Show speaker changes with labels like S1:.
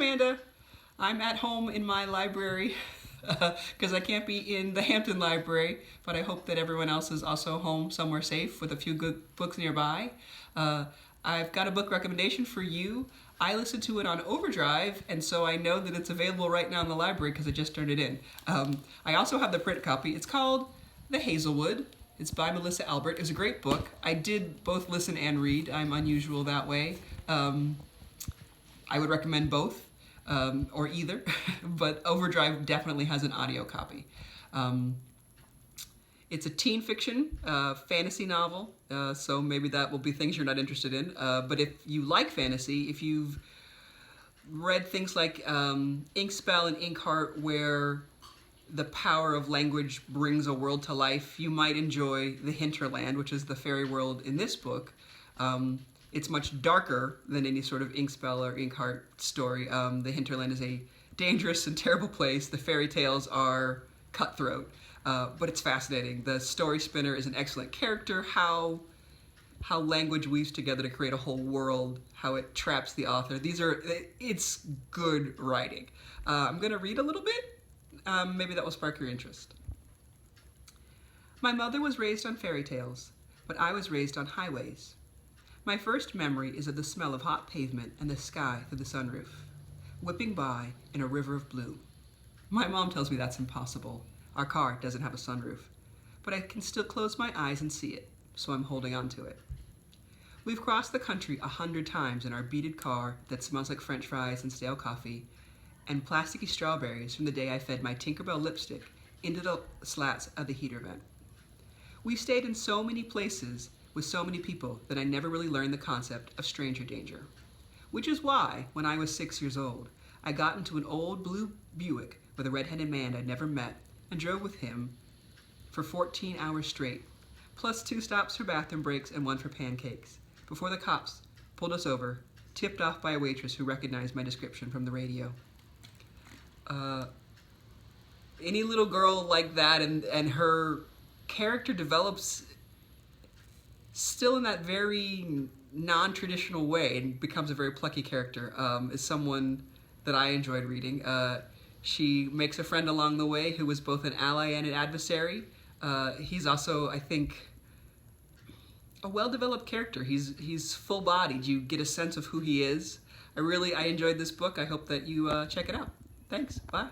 S1: Amanda. I'm at home in my library because I can't be in the Hampton Library, but I hope that everyone else is also home somewhere safe with a few good books nearby. I've got a book recommendation for you. I listened to it on Overdrive, and so I know that it's available right now in the library because I just turned it in. I also have the print copy. It's called The Hazel Wood. It's by Melissa Albert. It's a great book. I did both listen and read. I'm unusual that way. I would recommend both, or either, but Overdrive definitely has an audio copy. It's a teen fiction fantasy novel, so maybe that will be things you're not interested in. But if you like fantasy, if you've read things like Inkspell and Inkheart, where the power of language brings a world to life, you might enjoy The Hinterland, which is the fairy world in this book. It's much darker than any sort of Inkspell or Inkheart story. The Hinterland is a dangerous and terrible place. The fairy tales are cutthroat, but it's fascinating. The story spinner is an excellent character. How language weaves together to create a whole world, how it traps the author. It's good writing. I'm gonna read a little bit. Maybe that will spark your interest. My mother was raised on fairy tales, but I was raised on highways. My first memory is of the smell of hot pavement and the sky through the sunroof, whipping by in a river of blue. My mom tells me that's impossible. Our car doesn't have a sunroof, but I can still close my eyes and see it, so I'm holding on to it. We've crossed the country 100 times in our beaded car that smells like French fries and stale coffee, and plasticky strawberries from the day I fed my Tinkerbell lipstick into the slats of the heater vent. We've stayed in so many places with so many people that I never really learned the concept of stranger danger. Which is why, when I was 6 years old, I got into an old blue Buick with a red-headed man I'd never met and drove with him for 14 hours straight, plus 2 stops for bathroom breaks and 1 for pancakes, before the cops pulled us over, tipped off by a waitress who recognized my description from the radio. Any little girl like that and her character develops still in that very non-traditional way and becomes a very plucky character, is someone that I enjoyed reading. She makes a friend along the way who was both an ally and an adversary. He's also, I think, a well-developed character. He's full-bodied. You get a sense of who he is. I enjoyed this book. I hope that you check it out. Thanks. Bye.